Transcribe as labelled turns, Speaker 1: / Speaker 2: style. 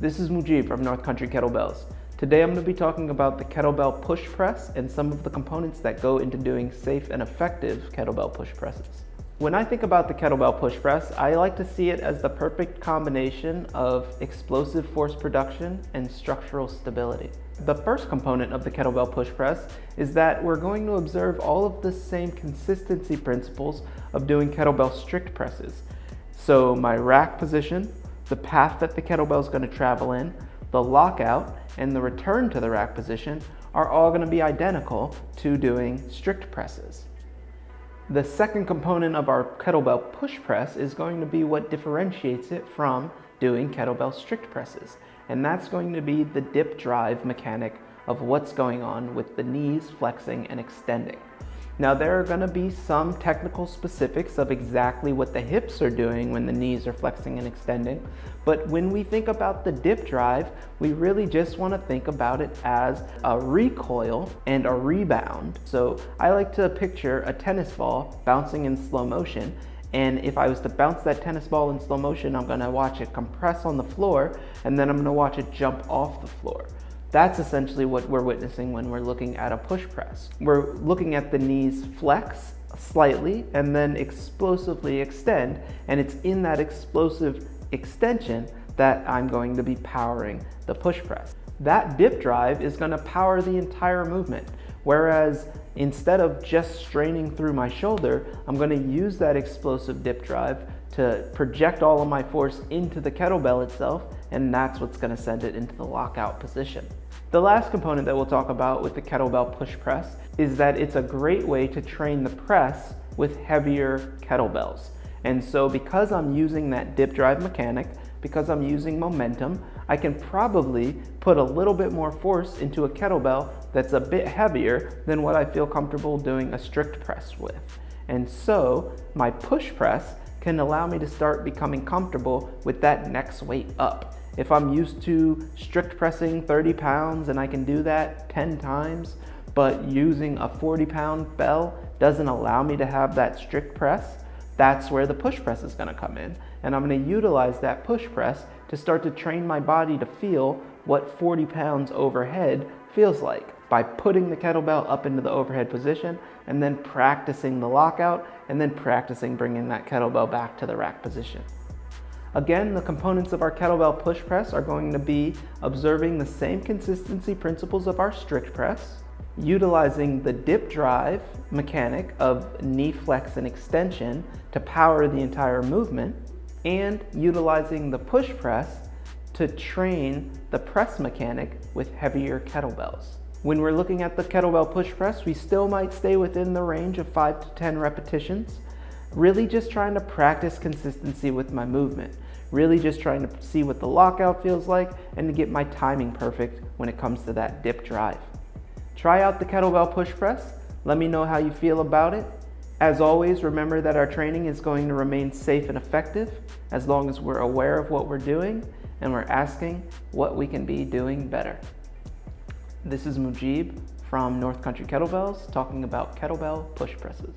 Speaker 1: This is Mujib from North Country Kettlebells. Today I'm going to be talking about the Kettlebell Push Press and some of the components that go into doing safe and effective kettlebell push presses. When I think about the kettlebell push press, I like to see it as the perfect combination of explosive force production and structural stability. The first component of the kettlebell push press is that we're going to observe all of the same consistency principles of doing kettlebell strict presses. So my rack position, the path that the kettlebell is going to travel in, the lockout, and the return to the rack position are all going to be identical to doing strict presses. The second component of our kettlebell push press is going to be what differentiates it from doing kettlebell strict presses, and that's going to be the dip drive mechanic of what's going on with the knees flexing and extending. Now there are going to be some technical specifics of exactly what the hips are doing when the knees are flexing and extending, but when we think about the dip drive, we really just want to think about it as a recoil and a rebound. So I like to picture a tennis ball bouncing in slow motion, and if I was to bounce that tennis ball in slow motion, I'm going to watch it compress on the floor, and then I'm going to watch it jump off the floor. That's essentially what we're witnessing when we're looking at a push press. We're looking at the knees flex slightly and then explosively extend, and it's in that explosive extension that I'm going to be powering the push press. That dip drive is going to power the entire movement, whereas instead of just straining through my shoulder, I'm going to use that explosive dip drive to project all of my force into the kettlebell itself, and that's what's going to send it into the lockout position. The last component that we'll talk about with the kettlebell push press is that it's a great way to train the press with heavier kettlebells. And so because I'm using that dip drive mechanic, because I'm using momentum, I can probably put a little bit more force into a kettlebell that's a bit heavier than what I feel comfortable doing a strict press with. And so my push press can allow me to start becoming comfortable with that next weight up. If I'm used to strict pressing 30 pounds and I can do that 10 times, but using a 40-pound bell doesn't allow me to have that strict press, that's where the push press is going to come in. And I'm going to utilize that push press to start to train my body to feel what 40 pounds overhead feels like by putting the kettlebell up into the overhead position and then practicing the lockout and then practicing bringing that kettlebell back to the rack position. Again, the components of our kettlebell push press are going to be observing the same consistency principles of our strict press, utilizing the dip drive mechanic of knee flex and extension to power the entire movement, and utilizing the push press to train the press mechanic with heavier kettlebells. When we're looking at the kettlebell push press, we still might stay within the range of 5 to 10 repetitions, really just trying to practice consistency with my movement, really just trying to see what the lockout feels like and to get my timing perfect when it comes to that dip drive. Try out the kettlebell push press. Let me know how you feel about it. As always, remember that our training is going to remain safe and effective as long as we're aware of what we're doing and we're asking what we can be doing better. This is Mujib from North Country Kettlebells talking about kettlebell push presses.